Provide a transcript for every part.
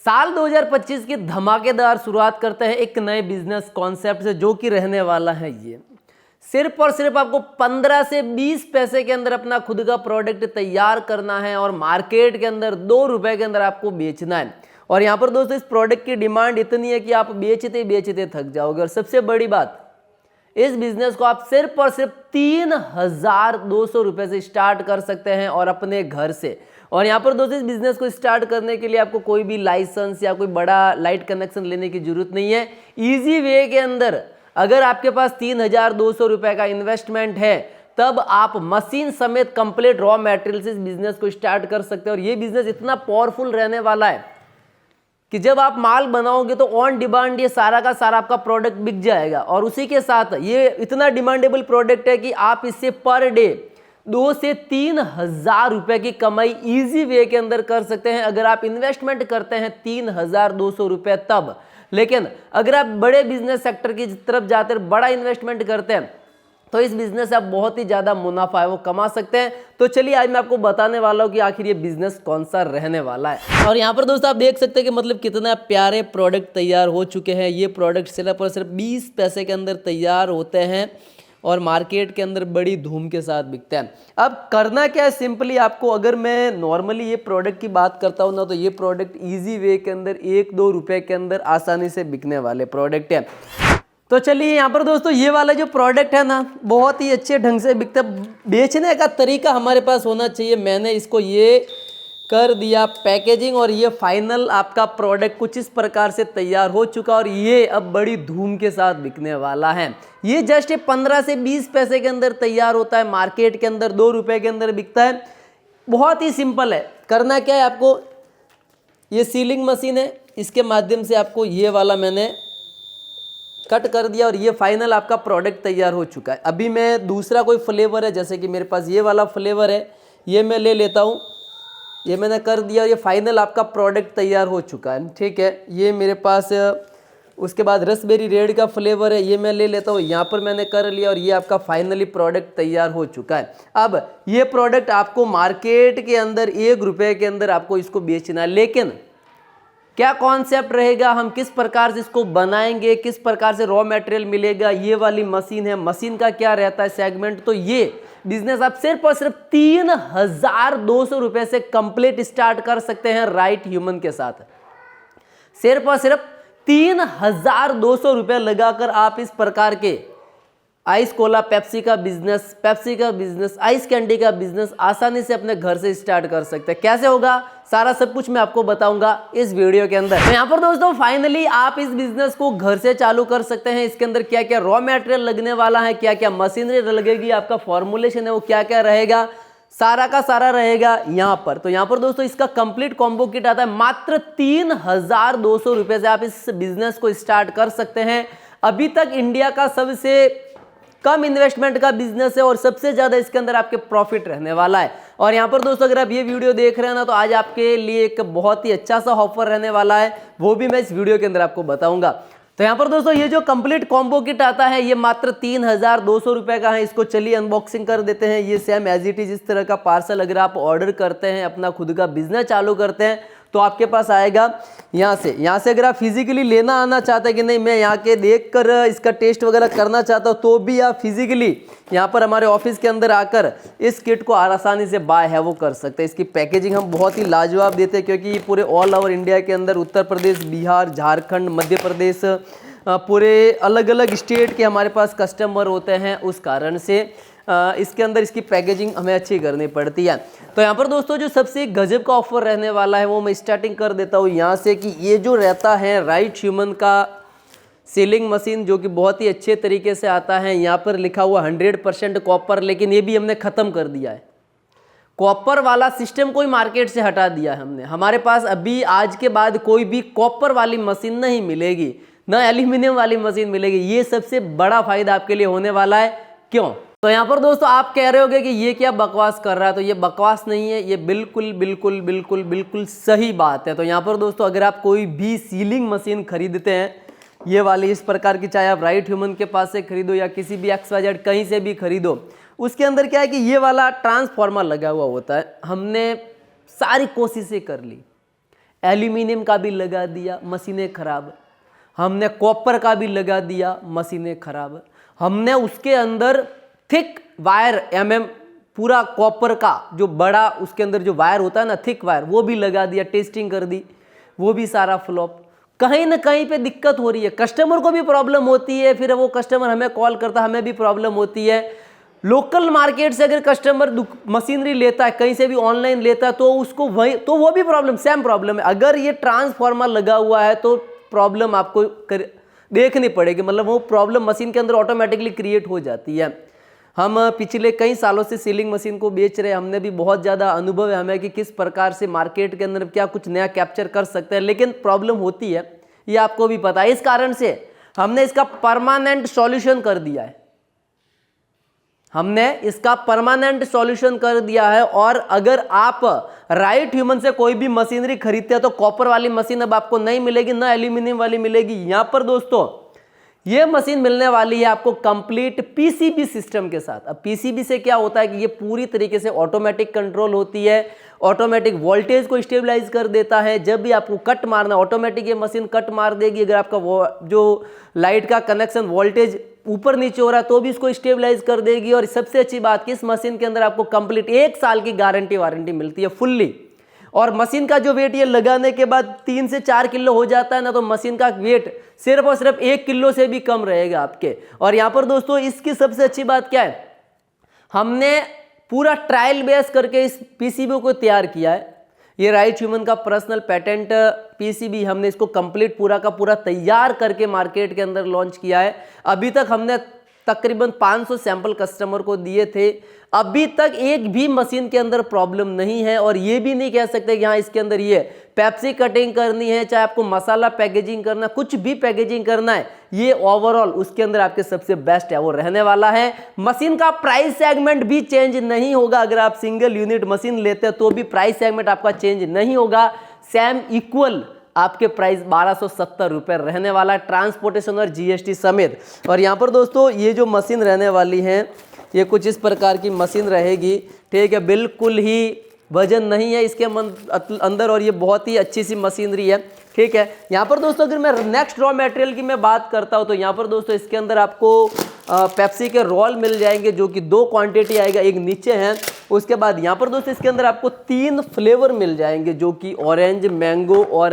साल 2025 की धमाकेदार शुरुआत करते हैं एक नए बिजनेस कॉन्सेप्ट से, जो कि रहने वाला है ये सिर्फ और सिर्फ आपको 15 से 20 पैसे के अंदर अपना खुद का प्रोडक्ट तैयार करना है और मार्केट के अंदर 2 रुपए के अंदर आपको बेचना है। और यहाँ पर दोस्तों इस प्रोडक्ट की डिमांड इतनी है कि आप बेचते बेचते थक जाओगे। और सबसे बड़ी बात, इस बिजनेस को आप सिर्फ और सिर्फ 3,200 रुपए से स्टार्ट कर सकते हैं और अपने घर से। और यहाँ पर दोस्तों इस बिजनेस को स्टार्ट करने के लिए आपको कोई भी लाइसेंस या कोई बड़ा लाइट कनेक्शन लेने की जरूरत नहीं है। इजी वे के अंदर अगर आपके पास 3,200 रुपए का इन्वेस्टमेंट है, तब आप मशीन समेत कंप्लीट रॉ मटेरियल से इस बिजनेस को स्टार्ट कर सकते हैं। और ये बिजनेस इतना पावरफुल रहने वाला है कि जब आप माल बनाओगे तो ऑन डिमांड ये सारा का सारा आपका प्रोडक्ट बिक जाएगा। और उसी के साथ ये इतना डिमांडेबल प्रोडक्ट है कि आप इससे पर डे 2 से 3,000 रुपए की कमाई इजी वे के अंदर कर सकते हैं अगर आप इन्वेस्टमेंट करते हैं 3,200 रुपए तब। लेकिन अगर आप बड़े बिजनेस सेक्टर की तरफ जाते हैं, बड़ा इन्वेस्टमेंट करते हैं, तो इस बिजनेस से आप बहुत ही ज्यादा मुनाफा है वो कमा सकते हैं। तो चलिए आज मैं आपको बताने वाला हूँ कि आखिर ये बिजनेस कौन सा रहने वाला है। और यहाँ पर दोस्तों आप देख सकते हैं कि मतलब कितना प्यारे प्रोडक्ट तैयार हो चुके हैं। ये प्रोडक्ट सिर्फ और सिर्फ 20 पैसे के अंदर तैयार होते हैं और मार्केट के अंदर बड़ी धूम के साथ बिकते हैं। अब करना क्या है, सिंपली आपको, अगर मैं नॉर्मली ये प्रोडक्ट की बात करता हूँ ना, तो ये प्रोडक्ट इजी वे के अंदर 1-2 रुपए के अंदर आसानी से बिकने वाले प्रोडक्ट है। तो चलिए यहाँ पर दोस्तों ये वाला जो प्रोडक्ट है ना, बहुत ही अच्छे ढंग से बिकता है। बेचने का तरीका हमारे पास होना चाहिए। मैंने इसको ये कर दिया पैकेजिंग और ये फाइनल आपका प्रोडक्ट कुछ इस प्रकार से तैयार हो चुका और ये अब बड़ी धूम के साथ बिकने वाला है। ये जस्ट 15 से 20 पैसे के अंदर तैयार होता है, मार्केट के अंदर 2 रुपए के अंदर बिकता है। बहुत ही सिंपल है। करना क्या है, आपको ये सीलिंग मशीन है, इसके माध्यम से आपको ये वाला मैंने कट कर दिया और ये फाइनल आपका प्रोडक्ट तैयार हो चुका है। अभी मैं दूसरा कोई फ्लेवर है, जैसे कि मेरे पास ये वाला फ्लेवर है, ये मैं ले लेता हूँ। ये मैंने कर दिया और ये फाइनल आपका प्रोडक्ट तैयार हो चुका है। ठीक है, ये मेरे पास उसके बाद रसबेरी रेड का फ्लेवर है, ये मैं ले लेता हूँ। यहाँ पर मैंने कर लिया और ये आपका फाइनली प्रोडक्ट तैयार हो चुका है। अब ये प्रोडक्ट आपको मार्केट के अंदर 1 रुपए के अंदर आपको इसको बेचना है। लेकिन क्या कॉन्सेप्ट रहेगा, हम किस प्रकार से इसको बनाएंगे, किस प्रकार से रॉ मटेरियल मिलेगा, ये वाली मशीन है, मशीन का क्या रहता है सेगमेंट, तो ये बिजनेस आप सिर्फ और सिर्फ 3,200 रुपए से कंप्लीट स्टार्ट कर सकते हैं राइट ह्यूमन के साथ। सिर्फ और सिर्फ 3,200 रुपए लगाकर आप इस प्रकार के आइस कोला पेप्सी का बिजनेस, आइस कैंडी का बिजनेस आसानी से अपने घर से स्टार्ट कर सकते हैं। कैसे होगा, सारा सब कुछ मैं आपको बताऊंगा इस वीडियो के अंदर। तो यहाँ पर दोस्तों फाइनली आप इस बिजनेस को घर से चालू कर सकते हैं। इसके अंदर क्या क्या रॉ मटेरियल लगने वाला है, क्या क्या मशीनरी लगेगी, आपका फॉर्मुलेशन है वो क्या क्या रहेगा, सारा का सारा रहेगा यहाँ पर। तो यहाँ पर दोस्तों इसका कंप्लीट कॉम्बो किट आता है। मात्र 3,200 रुपए से आप इस बिजनेस को स्टार्ट कर सकते हैं। अभी तक इंडिया का सबसे कम इन्वेस्टमेंट का बिजनेस है और सबसे ज्यादा इसके अंदर आपके प्रॉफिट रहने वाला है। और यहाँ पर दोस्तों अगर आप ये वीडियो देख रहे हैं ना, तो आज आपके लिए एक बहुत ही अच्छा सा ऑफर रहने वाला है, वो भी मैं इस वीडियो के अंदर आपको बताऊंगा। तो यहाँ पर दोस्तों ये जो कंप्लीट कॉम्बो किट आता है, ये मात्र 3,200 रुपए का है। इसको चलिए अनबॉक्सिंग कर देते हैं। ये सेम एज इट इज इस तरह का पार्सल अगर आप ऑर्डर करते हैं, अपना खुद का बिजनेस चालू करते हैं, तो आपके पास आएगा यहाँ से अगर आप फिजिकली लेना आना चाहते हैं कि नहीं मैं यहाँ के देखकर इसका टेस्ट वगैरह करना चाहता हूँ, तो भी आप फिजिकली यहाँ पर हमारे ऑफिस के अंदर आकर इस किट को आसानी से बाय है वो कर सकते हैं। इसकी पैकेजिंग हम बहुत ही लाजवाब देते हैं, क्योंकि ये पूरे ऑल ओवर इंडिया के अंदर उत्तर प्रदेश, बिहार, झारखंड, मध्य प्रदेश, पूरे अलग अलग स्टेट के हमारे पास कस्टमर होते हैं। उस कारण से इसके अंदर इसकी पैकेजिंग हमें अच्छी करनी पड़ती है। तो यहाँ पर दोस्तों जो सबसे गजब का ऑफर रहने वाला है वो मैं स्टार्टिंग कर देता हूँ यहाँ से, कि ये जो रहता है राइट ह्यूमन का सीलिंग मशीन, जो कि बहुत ही अच्छे तरीके से आता है। यहाँ पर लिखा हुआ 100% कॉपर, लेकिन ये भी हमने ख़त्म कर दिया है। कॉपर वाला सिस्टम कोई मार्केट से हटा दिया है हमने। हमारे पास अभी आज के बाद कोई भी कॉपर वाली मशीन नहीं मिलेगी, ना एल्यूमिनियम वाली मशीन मिलेगी। ये सबसे बड़ा फायदा आपके लिए होने वाला है। क्यों? तो यहाँ पर दोस्तों आप कह रहे होगे कि ये क्या बकवास कर रहा है, तो ये बकवास नहीं है, ये बिल्कुल बिल्कुल बिल्कुल बिल्कुल सही बात है। तो यहाँ पर दोस्तों अगर आप कोई भी सीलिंग मशीन खरीदते हैं, ये वाली इस प्रकार की, चाहे आप राइट ह्यूमन के पास से खरीदो या किसी भी XYZ कहीं से भी खरीदो, उसके अंदर क्या है कि ये वाला ट्रांसफार्मर लगा हुआ होता है। हमने सारी कोशिशें कर ली, एल्यूमिनियम का भी लगा दिया, मशीनें खराब। हमने कॉपर का भी लगा दिया, मशीनें खराब। हमने उसके अंदर थिक वायर पूरा कॉपर का जो बड़ा उसके अंदर जो वायर होता है ना, थिक वायर, वो भी लगा दिया, टेस्टिंग कर दी, वो भी सारा फ्लॉप। कहीं ना कहीं पे दिक्कत हो रही है, कस्टमर को भी प्रॉब्लम होती है, फिर वो कस्टमर हमें कॉल करता है, हमें भी प्रॉब्लम होती है। लोकल मार्केट से अगर कस्टमर मशीनरी लेता है, कहीं से भी ऑनलाइन लेता है, तो उसको वही, तो वो भी प्रॉब्लम, सेम प्रॉब्लम है। अगर ये ट्रांसफार्मर लगा हुआ है तो प्रॉब्लम आपको देखनी पड़ेगी, मतलब वो प्रॉब्लम मशीन के अंदर ऑटोमेटिकली क्रिएट हो जाती है। हम पिछले कई सालों से सीलिंग मशीन को बेच रहे हैं, हमने भी बहुत ज़्यादा अनुभव है हमें कि किस प्रकार से मार्केट के अंदर क्या कुछ नया कैप्चर कर सकते हैं, लेकिन प्रॉब्लम होती है, ये आपको भी पता है। इस कारण से हमने इसका परमानेंट सॉल्यूशन कर दिया है, हमने इसका परमानेंट सॉल्यूशन कर दिया है। और अगर आप राइट ह्यूमन से कोई भी मशीनरी खरीदते हैं तो कॉपर वाली मशीन अब आपको नहीं मिलेगी, ना एल्यूमिनियम वाली मिलेगी। यहां पर दोस्तों ये मशीन मिलने वाली है आपको कंप्लीट पीसीबी सिस्टम के साथ। अब पीसीबी से क्या होता है कि ये पूरी तरीके से ऑटोमेटिक कंट्रोल होती है, ऑटोमेटिक वोल्टेज को स्टेबलाइज कर देता है। जब भी आपको कट मारना, ऑटोमेटिक ये मशीन कट मार देगी। अगर आपका जो लाइट का कनेक्शन वोल्टेज ऊपर नीचे हो रहा है तो भी इसको स्टेबलाइज कर देगी। और सबसे अच्छी बात कि इस मशीन के अंदर आपको कंप्लीट 1 साल की गारंटी वारंटी मिलती है फुल्ली। और मशीन का जो वेट ये लगाने के बाद 3 से 4 किलो हो जाता है ना, तो मशीन का वेट सिर्फ और सिर्फ 1 किलो से भी कम रहेगा आपके। और यहाँ पर दोस्तों इसकी सबसे अच्छी बात क्या है, हमने पूरा ट्रायल बेस करके इस पीसीबी को तैयार किया है। ये राइट ह्यूमन का पर्सनल पेटेंट पीसीबी, हमने इसको कंप्लीट पूरा का पूरा तैयार करके मार्केट के अंदर लॉन्च किया है। अभी तक हमने तकरीबन 500 सैंपल कस्टमर को दिए थे, अभी तक एक भी मशीन के अंदर प्रॉब्लम नहीं है। और ये भी नहीं कह सकते कि हाँ इसके अंदर ये पेप्सी कटिंग करनी है, चाहे आपको मसाला पैकेजिंग करना, कुछ भी पैकेजिंग करना है, ये ओवरऑल उसके अंदर आपके सबसे बेस्ट है वो रहने वाला है। मशीन का प्राइस सेगमेंट भी चेंज नहीं होगा। अगर आप सिंगल यूनिट मशीन लेते हैं तो भी प्राइस सेगमेंट आपका चेंज नहीं होगा, सेम इक्वल आपके प्राइस 1270 रुपये रहने वाला है, ट्रांसपोर्टेशन और जीएसटी समेत। और यहाँ पर दोस्तों ये जो मशीन रहने वाली है ये कुछ इस प्रकार की मशीन रहेगी, ठीक है, बिल्कुल ही वजन नहीं है इसके अंदर, और ये बहुत ही अच्छी सी मशीनरी है, ठीक है। यहाँ पर दोस्तों अगर मैं नेक्स्ट रॉ मटेरियल की मैं बात करता हूँ तो यहाँ पर दोस्तों इसके अंदर आपको पेप्सी के रोल मिल जाएंगे, जो कि 2 क्वांटिटी आएगा, एक नीचे है। उसके बाद यहाँ पर दोस्तों इसके अंदर आपको 3 फ्लेवर मिल जाएंगे, जो कि ऑरेंज, मैंगो और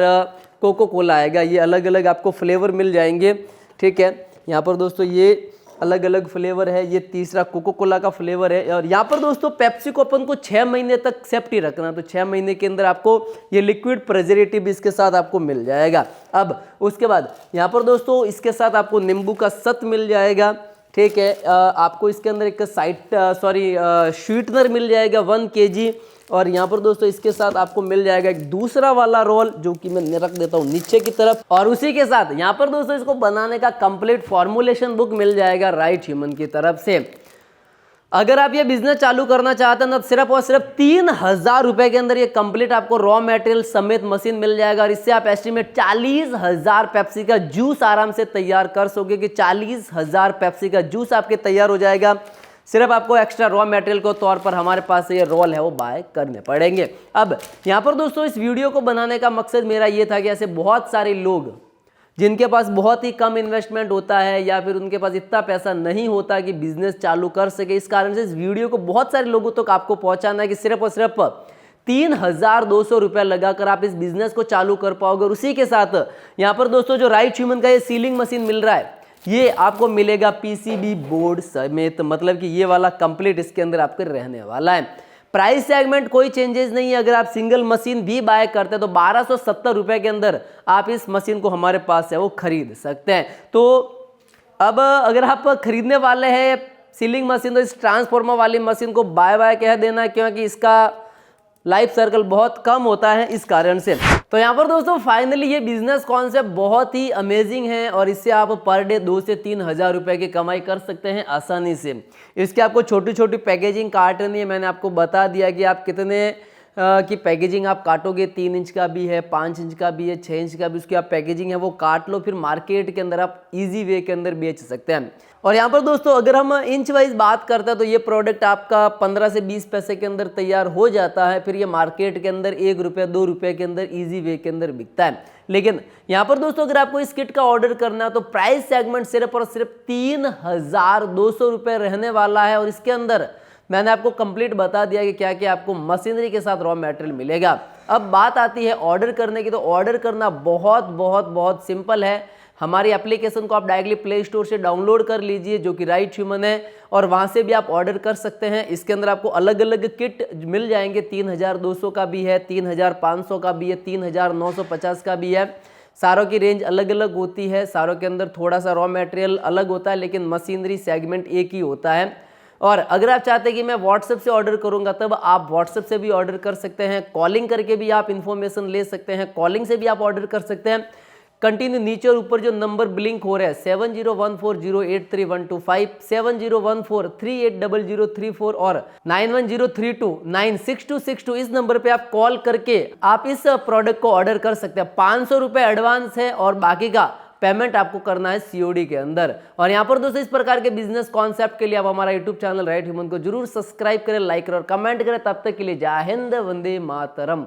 कोको कोला आएगा। ये अलग अलग आपको फ्लेवर मिल जाएंगे, ठीक है। यहाँ पर दोस्तों ये अलग अलग फ्लेवर है, ये तीसरा कोको कोला का फ्लेवर है। और यहाँ पर दोस्तों पेप्सी को अपन को 6 महीने तक सेफ्टी रखना, तो 6 महीने के अंदर आपको ये लिक्विड प्रिजर्वेटिव इसके साथ आपको मिल जाएगा। अब उसके बाद यहाँ पर दोस्तों इसके साथ आपको नींबू का सत मिल जाएगा, ठीक है। आपको इसके अंदर एक स्वीटनर मिल जाएगा 1 kg। और यहाँ पर दोस्तों इसके साथ आपको मिल जाएगा एक दूसरा वाला रोल, जो कि मैं रख देता हूँ नीचे की तरफ। और उसी के साथ यहाँ पर दोस्तों इसको बनाने का कंप्लीट फॉर्मुलेशन बुक मिल जाएगा राइट ह्यूमन की तरफ से। अगर आप ये बिजनेस चालू करना चाहते हैं तो सिर्फ और सिर्फ 3000 रुपए के अंदर ये कंप्लीट आपको रॉ मटेरियल समेत मशीन मिल जाएगा। और इससे आप एस्टिमेट 40,000 पेप्सी का जूस आराम से तैयार कर सकोगे कि 40,000 पेप्सी का जूस आपके तैयार हो जाएगा। सिर्फ आपको एक्स्ट्रा रॉ मटेरियल के तौर पर हमारे पास ये रोल है वो बाय करने पड़ेंगे। अब यहाँ पर दोस्तों इस वीडियो को बनाने का मकसद मेरा ये था कि ऐसे बहुत सारे लोग जिनके पास बहुत ही कम इन्वेस्टमेंट होता है या फिर उनके पास इतना पैसा नहीं होता कि बिजनेस चालू कर सके, इस कारण से इस वीडियो को बहुत सारे लोगों तक आपको पहुंचाना है कि सिर्फ और सिर्फ 3200 रुपये लगाकर आप इस बिजनेस को चालू कर पाओगे। और उसी के साथ यहाँ पर दोस्तों जो राइट ह्यूमन का ये सीलिंग मशीन मिल रहा है ये आपको मिलेगा पीसीबी बोर्ड समेत, मतलब कि ये वाला कंप्लीट इसके अंदर आपके रहने वाला है। प्राइस सेगमेंट कोई चेंजेस नहीं है। अगर आप सिंगल मशीन भी बाय करते हैं तो 1270 रुपए के अंदर आप इस मशीन को हमारे पास है वो खरीद सकते हैं। तो अब अगर आप खरीदने वाले हैं सीलिंग मशीन तो इस ट्रांसफॉर्मर वाली मशीन को बाय बाय कह देना है, क्योंकि इसका लाइफ सर्कल बहुत कम होता है इस कारण से। तो यहाँ पर दोस्तों फाइनली ये बिजनेस कॉन्सेप्ट बहुत ही अमेजिंग है और इससे आप पर डे 2 से 3 हज़ार रुपये की कमाई कर सकते हैं आसानी से। इसके आपको छोटी छोटी पैकेजिंग काटनी है, मैंने आपको बता दिया कि आप कितने कि पैकेजिंग आप काटोगे 3 इंच का भी है, 5 इंच का भी है, 6 इंच का भी, उसकी आप पैकेजिंग है वो काट लो, फिर मार्केट के अंदर आप इजी वे के अंदर बेच सकते हैं। और यहाँ पर दोस्तों अगर हम इंच वाइज बात करते हैं तो ये प्रोडक्ट आपका 15 से 20 पैसे के अंदर तैयार हो जाता है, फिर ये मार्केट के अंदर 1 रुपये 2 रुपये के अंदर इजी वे के अंदर बिकता है। लेकिन यहाँ पर दोस्तों अगर आपको इस किट का ऑर्डर करना है तो प्राइस सेगमेंट सिर्फ और सिर्फ 3,200 रुपये रहने वाला है, और इसके अंदर मैंने आपको कंप्लीट बता दिया कि क्या क्या आपको मशीनरी के साथ रॉ मटेरियल मिलेगा। अब बात आती है ऑर्डर करने की, तो ऑर्डर करना बहुत बहुत बहुत सिंपल है। हमारी एप्लीकेशन को आप डायरेक्टली प्ले स्टोर से डाउनलोड कर लीजिए जो कि राइट ह्यूमन है, और वहाँ से भी आप ऑर्डर कर सकते हैं। इसके अंदर आपको अलग अलग किट मिल जाएंगे, 3,200 का भी है, 3,500 का भी है, 3,950 का भी है। सारों की रेंज अलग अलग होती है, सारों के अंदर थोड़ा सा रॉ मटेरियल अलग होता है, लेकिन मशीनरी सेगमेंट एक ही होता है। और अगर आप चाहते हैं कि मैं व्हाट्सएप से ऑर्डर करूंगा तब आप व्हाट्सएप से भी ऑर्डर कर सकते हैं, कॉलिंग करके भी आप इन्फॉर्मेशन ले सकते हैं, कॉलिंग से भी आप ऑर्डर कर सकते हैं। कंटिन्यू नीचे और ऊपर जो नंबर ब्लिंक हो रहा है 7014083125, 7014380034 और 9103296262, इस नंबर पे आप कॉल करके आप इस प्रोडक्ट को ऑर्डर कर सकते हैं। 500 रुपये एडवांस है और बाकी का पेमेंट आपको करना है सीओडी के अंदर। और यहाँ पर दोस्तों इस प्रकार के बिजनेस कॉन्सेप्ट के लिए आप हमारा यूट्यूब चैनल राइट ह्यूमन को जरूर सब्सक्राइब करें, लाइक करें और कमेंट करें। तब तक के लिए जय हिंद, वंदे मातरम।